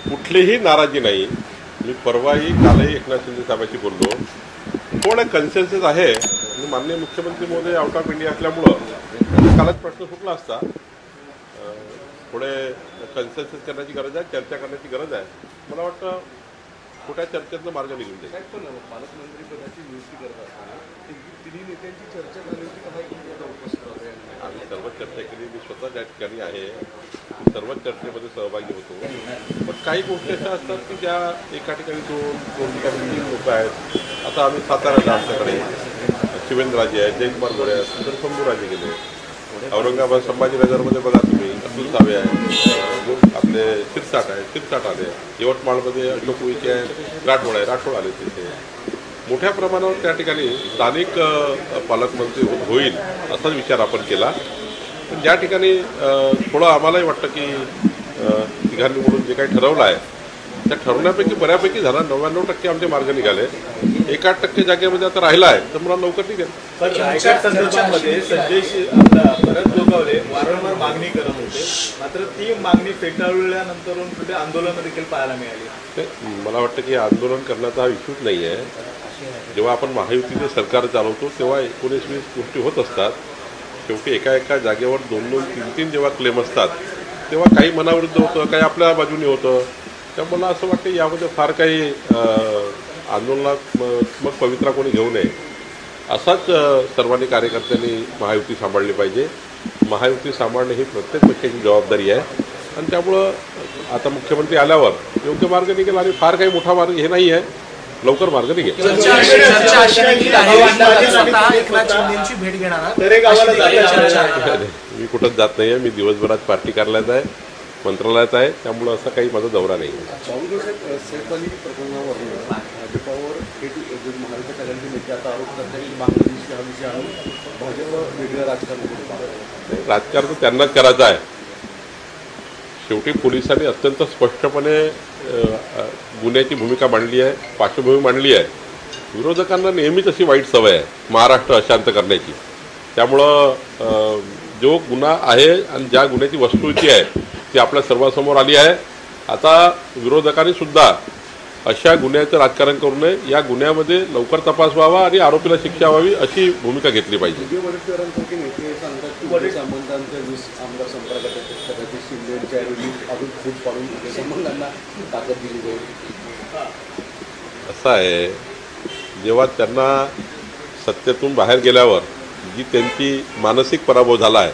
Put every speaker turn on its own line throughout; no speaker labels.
कुठलीही नाराजी नाही। मी परवाही कालही एकनाथ शिंदे साहेबांशी बोललो, थोडं कन्सेन्सस आहे आणि माननीय मुख्यमंत्री महोदय आउट ऑफ इंडिया असल्यामुळं कालच प्रश्न सुटला असता। थोडे कन्सेन्सस करण्याची गरज आहे, चर्चा करण्याची गरज आहे। मला वाटतं कुठल्या चर्चेतनं मार्ग निघून जाईल।
पण पालकमंत्री पदाची नियुक्ती करत असताना तिन्ही नेत्यांची चर्चा झाली होती का उपस्थित होते?
आम्ही सर्व चर्चा केली, मी स्वतः त्या ठिकाणी आहे, सर्व चर्चेमध्ये सहभागी होतो। पण काही गोष्टी अशा असतात की ज्या एका ठिकाणी दोन ठिकाणी 3 लोक आहेत। आता आम्ही साताऱ्याला आमच्याकडे शिवेंद्रराजे आहेत, जयकुमार गोरे आहेत, नंतर शंभूराजे गेले। औरंगाबाद संभाजीनगरमध्ये बघा तुम्ही अतुल सावे आहे, आपले शिरसाट आहे, शिरसाट आले। यवतमाळमध्ये अशोक उईके आहे, राठोड आहे, राठोड आले। तिथे मोठ्या प्रमाणावर त्या ठिकाणी स्थानिक पालकमंत्री होईल असाच विचार आपण केला। पण ज्या ठिकाणी थोडं आम्हालाही वाटतं की तिघांनी म्हणून जे काही ठरवलं आहे त्या ठरवण्यापैकी बऱ्यापैकी झाला। 99% आमचे मार्ग निघाले। 1-8% जागेमध्ये आता राहिला आहे तर मला लवकर निघेल।
पण रायगड संदर्भामध्ये संजय भरत गोगावले वारंवार मागणी करत होते, मात्र ती मागणी फेटाळल्यानंतर कुठे आंदोलनं देखील पाहायला मिळाली।
मला वाटतं की आंदोलन करण्याचा हा इश्यूच नाही आहे। जेव्हा आपण महायुतीचे सरकार चालवतो तेव्हा 19-20 गोष्टी होत असतात। शेवटी एका जागेवर 2-2, 3-3 जेव्हा क्लेम असतात तेव्हा काही मनाविरुद्ध होतं, काही आपल्या बाजूने होतं। त्यामुळे मला असं वाटतं यामध्ये फार काही आंदोलनात्मक पवित्रा कोणी घेऊ नये। असाच सर्वांनी कार्यकर्त्यांनी महायुती सांभाळली पाहिजे। महायुती सांभाळणे ही प्रत्येक पक्षाची जबाबदारी आहे आणि त्यामुळं आता मुख्यमंत्री आल्यावर योग्य मार्ग निघेल आणि फार काही मोठा मार्ग हे नाही आहे, लवकर मार्ग निघेल। मी कुठंच जात नाही आहे, मी दिवसभरात पार्टी कार्यालयात आहे, मंत्रालयात आहे, त्यामुळं असा काही माझा दौरा नाही आहे।
सैफ अली प्रकरणावरून भाजपावर महाविकास आघाडीचे नेते आता आरोप करतात की बांगलादेशच्या हा विषय आणून भाजप वेगळं
राजकारण त्यांनाच करायचं आहे। शेवटी पोलिसांनी अत्यंत स्पष्टपणे गुन्ह्याची भूमिका मांडली आहे, पार्श्वभूमी मांडली आहे। विरोधकांना नेहमीच अशी वाईट सवय आहे महाराष्ट्र अशांत करण्याची। त्यामुळं जो गुन्हा आहे आणि ज्या गुन्ह्याची वस्तुस्थिती आहे ती आपल्या सर्वांसमोर आली आहे। आता विरोधकांनी सुद्धा अशा गुन्ह्याचं राजकारण करू नये, या गुन्ह्यामध्ये लवकर तपास व्हावा आणि आरोपीला शिक्षा व्हावी अशी भूमिका घेतली पाहिजे।
नेते सांगतात की संबंधांच्या 20 आमदार संपर्कात कदाचित शिंदेच्या अजून खूप पाडून संबंधांना ताकद दिली जाईल।
असं आहे, जेव्हा त्यांना सत्तेतून बाहेर गेल्यावर जी त्यांची मानसिक पराभव झाला आहे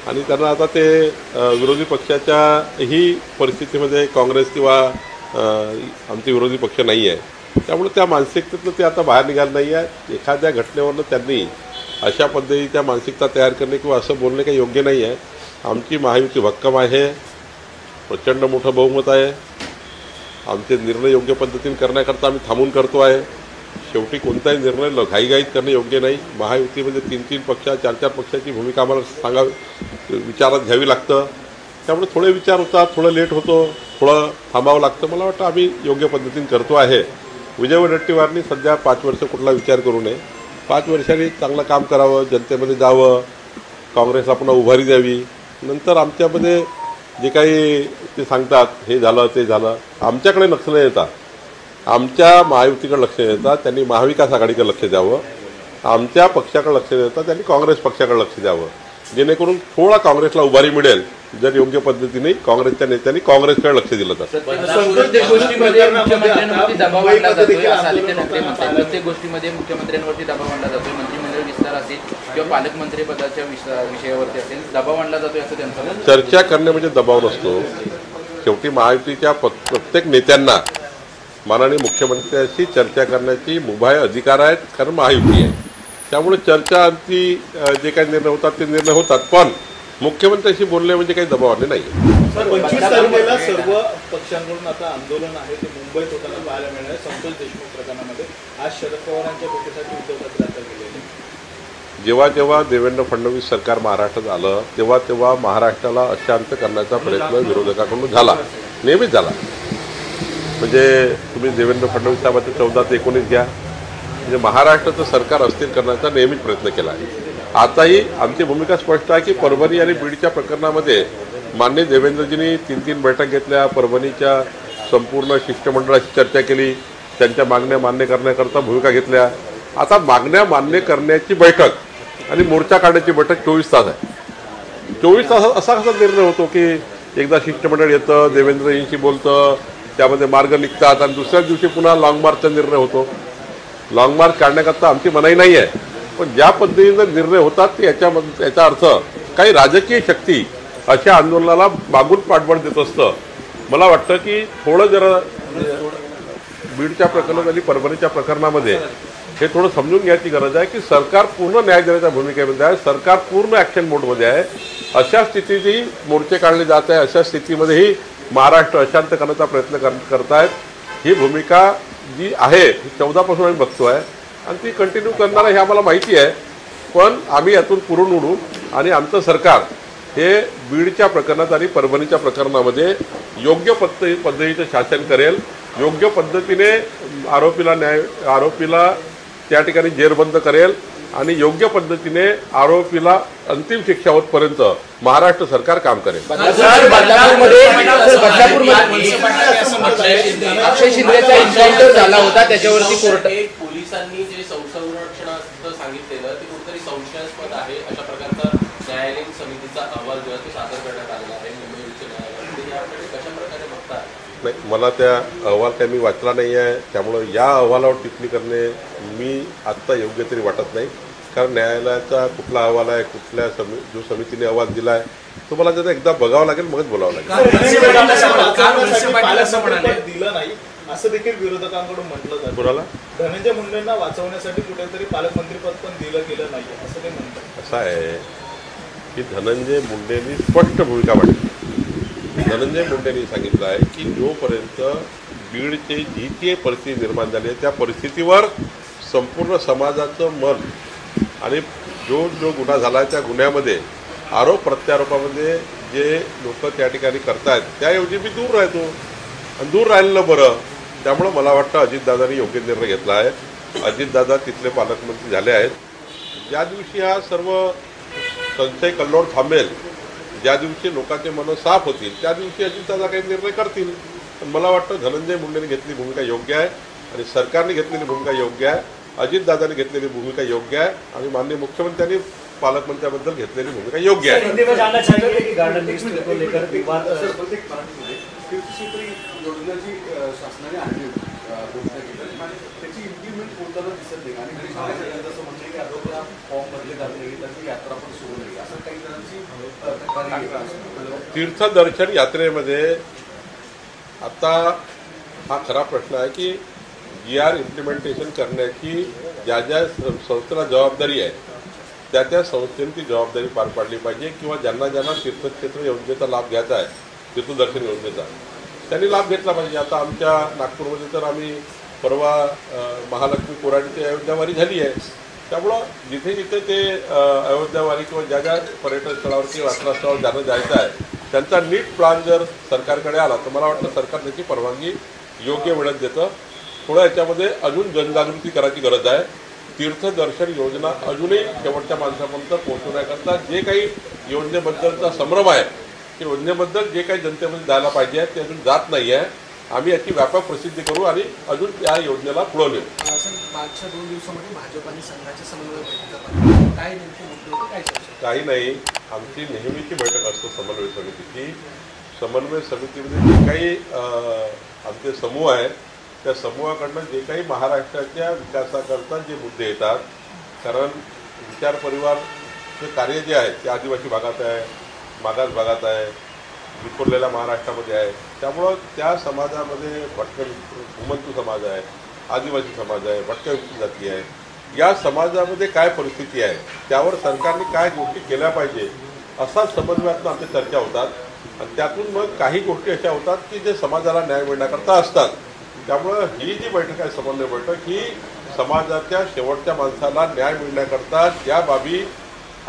आणि त्यांना आता ते विरोधी पक्षाच्याही परिस्थितीमध्ये काँग्रेस किंवा आमचे विरोधी पक्ष नाही आहे, त्यामुळे त्या मानसिकतेतनं ते आता बाहेर निघालं नाही आहे। एखाद्या घटनेवरनं त्यांनी अशा पद्धतीच्या मानसिकता तयार करणे किंवा असं बोलणे काही योग्य नाही आहे। आमची महायुती भक्कम आहे, प्रचंड मोठं बहुमत आहे। आमचे निर्णय योग्य पद्धतीने करण्याकरता आम्ही थांबून करतो आहे। शेवटी कोणताही निर्णय घाईघाईत करणे योग्य नाही। महायुतीमध्ये 3-3 पक्ष, 4-4 पक्षाची भूमिका आम्हाला विचारात घ्यावी लागतं। त्यामुळे थोडे विचार होतात, थोडं लेट होतो, थोडं थांबावं लागतं। मला वाटतं आम्ही योग्य पद्धतीने करतो आहे। विजय वडेट्टीवारांनी सध्या 5 वर्ष कुठला विचार करू नये, 5 वर्षांनी चांगलं काम करावं, जनतेमध्ये जावं, काँग्रेसला पुन्हा उभारी द्यावी। नंतर आमच्यामध्ये जे काही ते सांगतात हे झालं ते झालं, आमच्याकडे लक्ष न येता आमच्या महायुतीकडे लक्ष देतात, त्यांनी महाविकास आघाडीकडे लक्ष द्यावं। आमच्या पक्षाकडे लक्ष देतात, त्यांनी काँग्रेस पक्षाकडे लक्ष द्यावं, जेणेकरून थोडा काँग्रेसला उभारी मिळेल जर योग्य पद्धतीने काँग्रेसच्या नेत्यांनी काँग्रेसकडे लक्ष दिलं तर।
प्रत्येक गोष्टीमध्ये मुख्यमंत्र्यांवरती दबाव आणला जातोय असं आदित्य ठाकरे म्हणतात। प्रत्येक गोष्टीमध्ये मुख्यमंत्र्यांवरती दबाव आणला जातोय, मंत्रिमंडळ विस्तार असेल किंवा पालकमंत्री पदाच्या विषयावरती असेल दबाव आणला जातोय असं त्यांचं म्हणणं।
चर्चा करणे म्हणजे दबाव नसतो। शेवटी महायुतीच्या प्रत्येक नेत्यांना माननीय मुख्यमंत्र्यांशी चर्चा करण्याची मुभा अधिकार आहेत, कारण महायुती आहे। त्यामुळे चर्चा ती जे काही निर्णय होतात ते निर्णय होतात, पण मुख्यमंत्र्यांशी बोलणे म्हणजे काही दबाव आणले नाही।
25 तारखेला सर्व पक्षांकडून आता आंदोलन आहे ते मुंबईत होताना पाहायला मिळणार आहे। संतोष देशमुख प्रकरणामध्ये आज शरद पवारांच्या भेटीसाठी उद्धव ठाकरे दाखल केले।
जेव्हा जेव्हा देवेंद्र फडणवीस सरकार महाराष्ट्रात आलं तेव्हा महाराष्ट्राला अशांत करण्याचा प्रयत्न विरोधकाकडून झाला, नेहमीच झाला। म्हणजे तुम्ही देवेंद्र फडणवीस साहेबांचं 14 ते 19 घ्या, म्हणजे महाराष्ट्राचं सरकार अस्थिर करण्याचा नेहमीच प्रयत्न केला आहे। आताही आमची भूमिका स्पष्ट आहे की परभणी आणि बीडच्या प्रकरणामध्ये माननीय देवेंद्रजींनी 3 बैठक घेतल्या, परभणीच्या संपूर्ण शिष्टमंडळाशी चर्चा केली, त्यांच्या मागण्या मान्य करण्याकरता भूमिका घेतल्या. आता मागण्या मान्य करण्याची बैठक आणि मोर्चा काढण्याची बैठक 24 तास आहे. 24 तासात असा कसा निर्णय होतो की एकदा शिष्टमंडळ येतं, देवेंद्रजींशी बोलतं, त्यामध्ये मार्ग निघतात आणि दुसऱ्याच दिवशी पुन्हा लाँग मार्चचा निर्णय होतो. लाँग मार्च काढण्याकरता आमची मनाई नाही आहे, पण ज्या पद्धतीने निर्णय होतात ते याचा अर्थ काही राजकीय शक्ती अशा आंदोलनाला मागून पाठबळ देत असतं. मला वाटतं की थोडं जरा बीडच्या प्रकरणात आणि परभणीच्या प्रकरणामध्ये हे थोडं समजून घ्यायची गरज आहे की सरकार पूर्ण न्याय देण्याच्या भूमिकेमध्ये आहे, सरकार पूर्ण ॲक्शन मोडमध्ये आहे. अशा स्थितीतही मोर्चे काढले जात आहे, अशा स्थितीमध्येही महाराष्ट्र अशांत करण्याचा प्रयत्न करतायत. ही भूमिका जी आहे ही 14 पासून आम्ही बघतो आहे आणि ती कंटिन्यू करणार आहे हे आम्हाला माहिती आहे. पण आम्ही यातून पुरून उडू आणि आमचं सरकार हे बीडच्या प्रकरणात आणि परभणीच्या प्रकरणामध्ये योग्य पद्धतीचं शासन करेल, योग्य पद्धतीने आरोपीला त्या ठिकाणी जेरबंद करेल आणि योग्य पद्धतीने आरोपीला अंतिम शिक्षा होतपर्यंत महाराष्ट्र सरकार काम करेल.
अक्षय शिंदेचा एन्काउंटर झाला होता, त्याच्यावरती कोर्ट
पोलिसांनी जे संरक्षणास्त्र सांगितलेलं ते कुठेतरी संशयास्पद आहे. अशा प्रकारचा न्यायालयीन समितीचा अहवाल जो आहे तो सादर करण्यात आलेला आहे मुंबई उच्च न्यायालयात. याकडे कशा प्रकारे बघतात?
नाही, मला त्या अहवाल काही मी वाचला नाही आहे, त्यामुळं या अहवालावर टिप्पणी करणे मी आत्ता योग्य तरी वाटत नाही. कारण न्यायालयाचा कुठला अहवाल आहे, कुठल्या जो समितीने अहवाल दिला आहे तो मला त्याचा एकदा बघावं लागेल, मगच बोलावं लागेल.
दिलं नाही असं देखील विरोधकांकडून म्हटलं जातं.
कोणाला?
धनंजय मुंडेंना वाचवण्यासाठी कुठेतरी पालकमंत्रीपद पण दिलं गेलं नाही असं ते म्हणतात.
असं आहे की धनंजय मुंडेंनी स्पष्ट भूमिका मांडली. धनंजय मुंडेंनी सांगितलं आहे की जोपर्यंत बीडचे जी ती परिस्थिती निर्माण झाली आहे त्या परिस्थितीवर संपूर्ण समाजाचं मन आणि जो गुन्हा झाला आहे त्या गुन्ह्यामध्ये आरोप प्रत्यारोपामध्ये जे लोक त्या ठिकाणी करतायत त्याऐवजी मी दूर राहतो आणि दूर राहिलेलं बरं. त्यामुळं मला वाटतं अजितदादांनी योग्य निर्णय घेतला आहे. अजितदादा तिथले पालकमंत्री झाले आहेत. ज्या दिवशी हा सर्व संशय कल्लोळ थांबेल, ज्या दिवशी लोकांचे मनं साफ होतील त्या दिवशी अजितदादा काही निर्णय करतील. पण मला वाटतं धनंजय मुंडेंनी घेतलेली भूमिका योग्य आहे आणि सरकारने घेतलेली भूमिका योग्य आहे, अजितदादांनी घेतलेली भूमिका योग्य आहे आणि माननीय मुख्यमंत्र्यांनी पालकमंत्र्याबद्दल घेतलेली भूमिका योग्य आहे.
शासनाने आणली घोषणा केली त्याची इम्प्लिमेंट होताना दिसत नाही आणि जसं म्हणणे की अगोदर फॉर्म भरले जात नाही त्याची यात्रा पण सुरू नाही असं काही जणांची.
तीर्थदर्शन यात्रेमध्ये आता हा खरा प्रश्न आहे की GR इम्प्लिमेंटेशन करण्याची ज्या संस्थेला जबाबदारी आहे त्या संस्थेने ती जबाबदारी पार पाडली पाहिजे किंवा ज्यांना तीर्थक्षेत्र योजनेचा लाभ घ्यायचा आहे, तीर्थदर्शन योजनेचा, त्यांनी लाभ घेतला पाहिजे. आता आमच्या नागपूरमध्ये तर आम्ही परवा महालक्ष्मी कोराडीची अयोध्यावारी झाली आहे. त्यामुळं जिथे जिथे ते अयोध्यावारी किंवा ज्या पर्यटन स्थळावर किंवा यात्रास्थळावर ज्यांना जायचं आहे त्यांचा नीट प्लॅन जर सरकारकडे आला तर मला वाटतं सरकार त्याची परवानगी योग्य वेळेत देतं. थोडं याच्यामध्ये अजून जनजागृती करायची गरज आहे. तीर्थदर्शन योजना अजूनही शेवटच्या माणसापर्यंत पोहोचवण्याकरता जे काही योजनेबद्दलचा संभ्रम आहे की योजनेबद्दल जे काही जनतेमध्ये जायला पाहिजे ते अजून जात नाही आहे. आम्ही याची व्यापक प्रसिद्धी करू आणि अजून या योजनेला पुढं नेऊ.
मागच्या 2 दिवसामध्ये भाजप आणि संघाचे समन्वय बैठका काय नेमके मुद्दे होते, काय चर्चा?
काही नाही, आमची नेहमीची बैठक असतो समन्वय समितीची. समन्वय समितीमध्ये जे काही आमचे समूह आहेत त्या समूहाकडनं जे काही महाराष्ट्राच्या विकासाकरता जे मुद्दे येतात, कारण विचार परिवारचे कार्य जे आहे ते आदिवासी भागात आहे, मागास भागात आहे, विखुरलेल्या महाराष्ट्रामध्ये आहे. त्यामुळं त्या समाजामध्ये भटकन घुमंतू समाज आहे, आदिवासी समाज आहे, भटक्या जाती आहे, या समाजामध्ये काय परिस्थिती आहे त्यावर सरकारने काय गोष्टी केल्या पाहिजे असा समन्वयातून आमच्या चर्चा होतात आणि त्यातून मग काही गोष्टी अशा होतात की जे समाजाला न्याय मिळण्याकरता असतात. त्यामुळं ही जी बैठक आहे समन्वय बैठक ही समाजाच्या शेवटच्या माणसाला न्याय मिळण्याकरता ज्या बाबी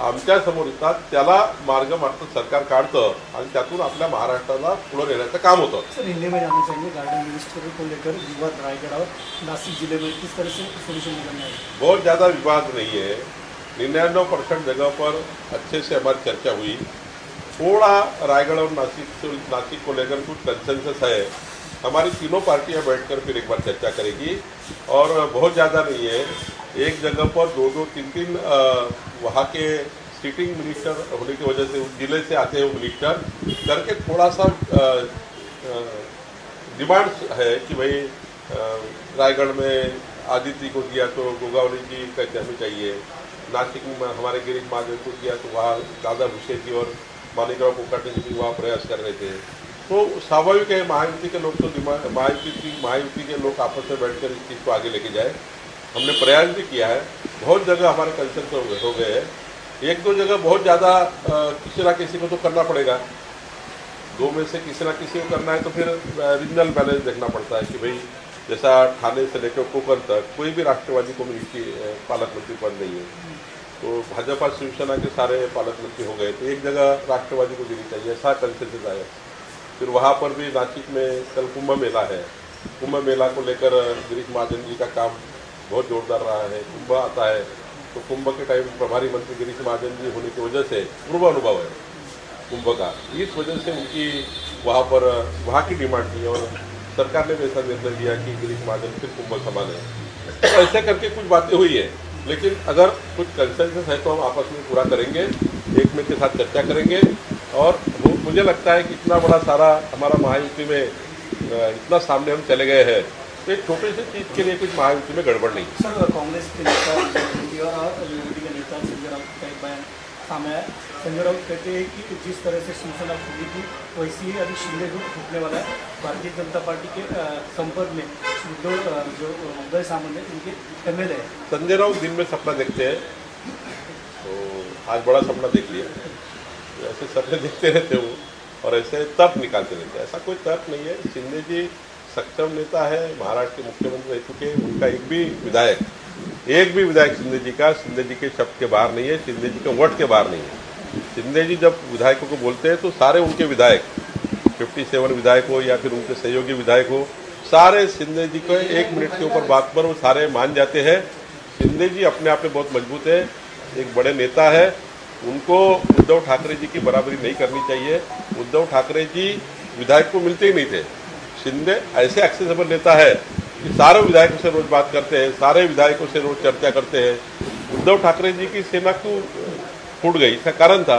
आमच्यासमोर येतात त्याला मार्ग मात्र सरकार काढतं आणि त्यातून आपल्या महाराष्ट्राला पुढे नेण्याचं काम होतं.
सर, हिंदी में जानना चाहिए गार्डन मिनिस्टर को लेकर विवाद रायगढ़ और नासिक जिले में किस तरह से सोल्यूशन निकलना है?
बहुत ज़्यादा विवाद नहीं है. 99% जगह पर अच्छे से हमारी चर्चा हुई. थोड़ा रायगढ़ और नासिक को लेकर कुछ कंसेंसस है। हमारी तीनों पार्टियां बैठकर फिर एक बार चर्चा करेगी और बहुत ज़्यादा नहीं है, एक जगह पर दो, तीन वहाँ के सिटिंग मिनिस्टर होने की वजह से उस जिले से आते हैं मिनिस्टर करके थोड़ा सा डिमांड है कि भाई रायगढ़ में आदित्य को दिया तो गोगावली जी का कहना चाहिए, नासिक में हमारे गिरीश महाजन को दिया तो वहाँ दादा भूसे जी और मानिकराव कोकाटे जी वहाँ प्रयास कर रहे थे। तो स्वाभाविक है महायुति के लोग तो महायुति के लोग आपस में बैठकर इस चीज़ को आगे लेके जाए। हमने प्रयास भी किया है, बहुत जगह हमारे कंसेंसस हो गए हैं, एक दो जगह बहुत ज़्यादा किसी ना किसी को तो करना पड़ेगा, दो में से किसी ना किसी को करना है तो फिर रीजनल बैलेंस देखना पड़ता है कि भाई जैसा ठाणे से लेकर कोकण तक कोई भी राष्ट्रवादी कम्युनिस्ट पालक मंत्री पद नहीं है, तो भाजपा शिवसेना के सारे पालक मंत्री हो गए, तो एक जगह राष्ट्रवादी को देनी चाहिए, ऐसा कंसेंसस आया। फिर वहाँ पर भी नासिक में कल कुंभ मेला है, कुंभ मेला को लेकर गिरीश महाजन जी का काम बहुत जोरदार रहा है। कुंभ आता है तो कुंभ के टाइम प्रभारी मंत्री गिरीश महाजन जी होने की वजह से पूर्व अनुभव है कुंभ का, इस वजह से उनकी वहाँ पर वहाँ की डिमांड थी और सरकार ने भी ऐसा निर्णय लिया कि गिरीश महाजन फिर कुंभ संभाले। तो ऐसे करके कुछ बातें हुई है, लेकिन अगर कुछ कंसेंसस है तो हम आपस में पूरा करेंगे, एक में के साथ चर्चा करेंगे। और मुझे लगता है कि इतना बड़ा सारा हमारा महायुति में इतना सामने हम चले गए हैं, तो एक छोटी सी चीज़ के लिए कुछ महायुति में गड़बड़ नहीं।
सर, कांग्रेस के नेता और यूनिटी के नेता संजय राउत का एक बयान सामने आया। संजय राउत कहते हैं कि जिस तरह से शिवसेना फूटी थी वैसी ही अभी शिंदे गुट फूटने वाला है। भारतीय जनता पार्टी के संपर्क में जो उदय सामंत उनके MLA है।
संजय राउत दिन में सपना देखते हैं, तो आज बड़ा सपना देख लिया, ऐसे सपने देखते रहते वो और ऐसे तर्क निकालते रहते हैं। ऐसा कोई तर्क नहीं है, शिंदे जी सक्षम नेता है, महाराष्ट्र के मुख्यमंत्री रह चुके, उनका एक भी विधायक शिंदे जी के शब्द के बाहर नहीं है, शिंदे जी के वोट के बाहर नहीं है। शिंदे जी जब विधायकों को बोलते हैं तो सारे उनके विधायक 57 विधायक हो या फिर उनके सहयोगी विधायक हो, सारे शिंदे जी को एक मिनट के ऊपर बात पर वो सारे मान जाते हैं। शिंदे जी अपने आप में बहुत मजबूत है, एक बड़े नेता है, उनको उद्धव ठाकरे जी की बराबरी नहीं करनी चाहिए। उद्धव ठाकरे जी विधायक को मिलते ही नहीं थे, शिंदे ऐसे एक्सेसिबल नेता है कि सारे विधायकों से रोज बात करते हैं, सारे विधायकों से रोज चर्चा करते हैं। उद्धव ठाकरे जी की सेना क्यों फूट गई, इसका कारण था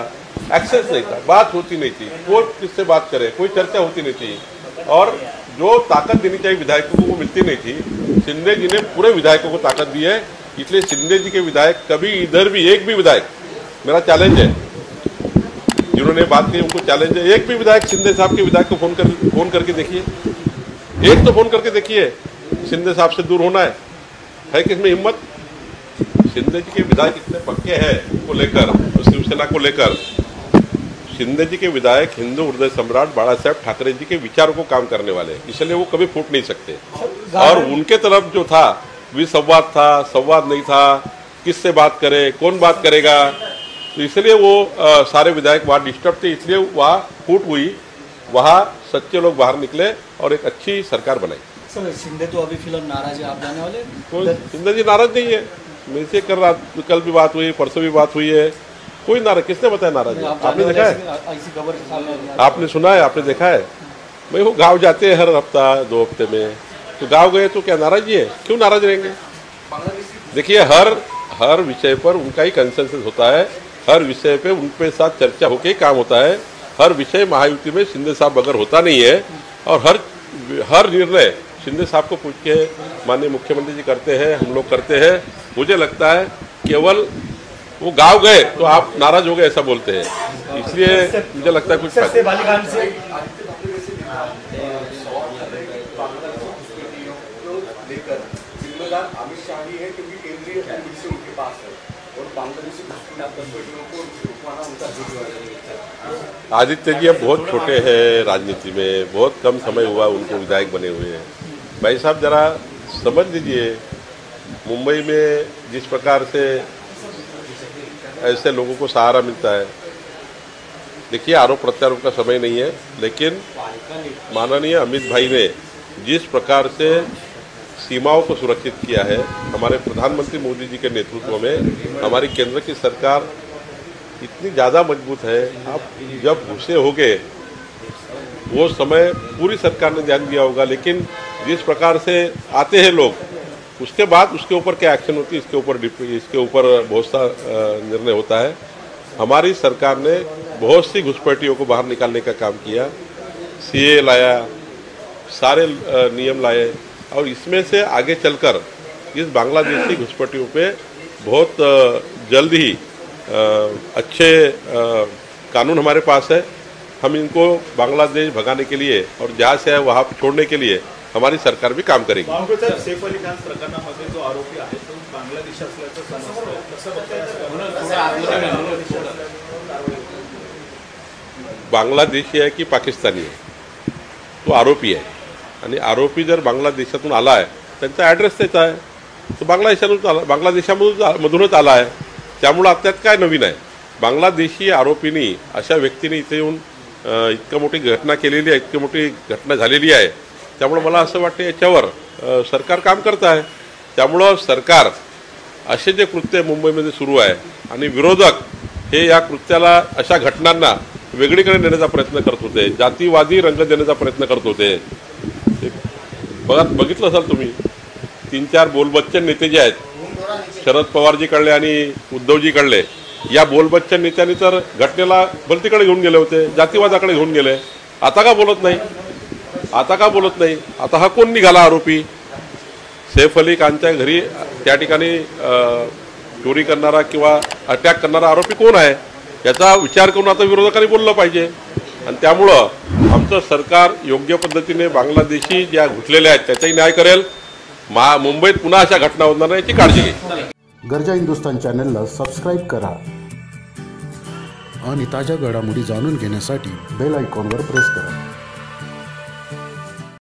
एक्सेस नहीं था, बात होती नहीं थी, कोई किससे बात करे, कोई चर्चा होती नहीं थी और जो ताकत देनी चाहिए विधायकों को वो मिलती नहीं थी। शिंदे जी ने पूरे विधायकों को ताकत दी है, इसलिए शिंदे जी के विधायक कभी इधर भी एक भी विधायक, मेरा चैलेंज है, जिन्होंने बात की उनको चैलेंज है, एक भी विधायक शिंदे साहब के विधायक को फोन करके देखिए, एक तो फोन करके देखिए, शिंदे साहब से दूर होना है किसमें हिम्मत? शिंदे जी के विधायक इतने पक्के हैं को लेकर और शिवसेना को लेकर, शिंदे जी के विधायक हिंदू हृदय सम्राट बाला साहेब ठाकरे जी के विचारों को काम करने वाले, इसलिए वो कभी फूट नहीं सकते। और उनके तरफ जो था विसंवाद था, संवाद नहीं था, किससे बात करे, कौन बात करेगा, तो इसलिए वो सारे विधायक वहाँ डिस्टर्ब थे, इसलिए वहाँ फूट हुई, वहाँ सच्चे लोग बाहर निकले और एक अच्छी सरकार बनाई।
सर, शिंदे तो अभी फिलहाल नाराज है, आप जाने वाले?
शिंदे जी नाराज नहीं है, मेरे से कल भी बात हुई, परसों भी बात हुई है, कोई नाराज, किसने बताया नाराज है? आपने देखा है?
ऐसी खबर
आपने सुना है, आपने देखा है? भाई वो गांव जाते हैं हर हफ्ता 2 हफ्ते में, तो गांव गए तो क्या नाराजगी है? क्यों नाराज रहेंगे? देखिए हर विषय पर उनका ही कंसेंसस होता है, हर विषय पे उनके साथ चर्चा होकर ही काम होता है। हर विषय महायुति में शिंदे साहब बगैर होता नहीं है और हर निर्णय शिंदे साहब को पूछ के माननीय मुख्यमंत्री जी करते हैं, हम लोग करते हैं। मुझे लगता है केवल वो गांव गए तो आप नाराज हो गए ऐसा बोलते हैं, इसलिए मुझे लगता है कुछ
जिम्मेदार अमित शाह ही है क्योंकि केंद्रीय पुलिस उनके पास है और बांग्लादेशी घुसपैठियों को रुकवाना उनका जिम्मेदारी।
आदित्य जी अब बहुत छोटे हैं राजनीति में, बहुत कम समय हुआ उनको विधायक बने हुए हैं। भाई साहब जरा समझ लीजिए, मुंबई में जिस प्रकार से ऐसे लोगों को सहारा मिलता है, देखिए आरोप प्रत्यारोप का समय नहीं है, लेकिन माननीय अमित भाई ने जिस प्रकार से सीमाओं को सुरक्षित किया है, हमारे प्रधानमंत्री मोदी जी के नेतृत्व में हमारी केंद्र की सरकार इतनी ज़्यादा मजबूत है। आप जब घुसे होगे वो समय पूरी सरकार ने ध्यान दिया होगा, लेकिन जिस प्रकार से आते हैं लोग उसके बाद उसके ऊपर क्या एक्शन होती है इसके ऊपर बहुत सा निर्णय होता है। हमारी सरकार ने बहुत सी घुसपैठियों को बाहर निकालने का काम किया, सीए लाया, सारे नियम लाए और इसमें से आगे चलकर इस बांग्लादेशी घुसपैठियों पे बहुत जल्द ही अच्छे कानून हमारे पास है। हम इनको बांग्लादेश भगाने के लिए और जहाँ से है वहाँ छोड़ने के लिए हमारी सरकार भी काम करेगी।
सैफ अली खान प्रकरणामध्ये जो आरोपी आहे तो बांगलादेश असल्याचं समजतं, कसं बघताय?
बांगलादेशी आहे की पाकिस्तानी आहे तो आरोपी आहे, आणि आरोपी जर बांगलादेशातून आला आहे त्यांचा ॲड्रेस त्याचा आहे, तो बांगलादेशामधूनच आला आहे, त्यामुळं त्यात काय नवीन आहे? बांगलादेशी आरोपींनी अशा व्यक्तीने इथे येऊन इतकी मोठी घटना केलेली आहे, इतकी मोठी घटना झालेली आहे, त्यामुळं मला असं वाटतं याच्यावर सरकार काम करत आहे। त्यामुळं सरकार असे जे कृत्य मुंबईमध्ये सुरू आहे आणि विरोधक हे या कृत्याला अशा घटनांना वेगळीकडे नेण्याचा प्रयत्न करत होते, जातीवादी रंग देण्याचा प्रयत्न करत होते। बघितलं असाल तुम्ही 3-4 बोलबच्चन नेते जे आहेत शरद पवारजी कळले आणि उद्धवजी कळले, या बोलबच्चन नेत्यांनी तर घटनेला भलतीकडे घेऊन गेले होते, जातीवादाकडे घेऊन गेले। आता का बोलत नाही? आता हा कोण निघाला आरोपी? सैफ अली खानच्या घरी त्या ठिकाणी चोरी करणारा किंवा अटॅक करणारा आरोपी कोण आहे याचा विचार करून आता विरोधकांनी बोललं पाहिजे। आणि त्यामुळं आमचं सरकार योग्य पद्धतीने बांगलादेशी ज्या घुसलेल्या आहेत त्याचाही न्याय करेल, मुंबईत पुन्हा अशा घटना होणार नाही याची काळजी घेईल।
गर्जा हिंदुस्तान चॅनलला सबस्क्राईब करा आणि ताज्या घडामोडी जाणून घेण्यासाठी बेल आयकॉनवर प्रेस करा।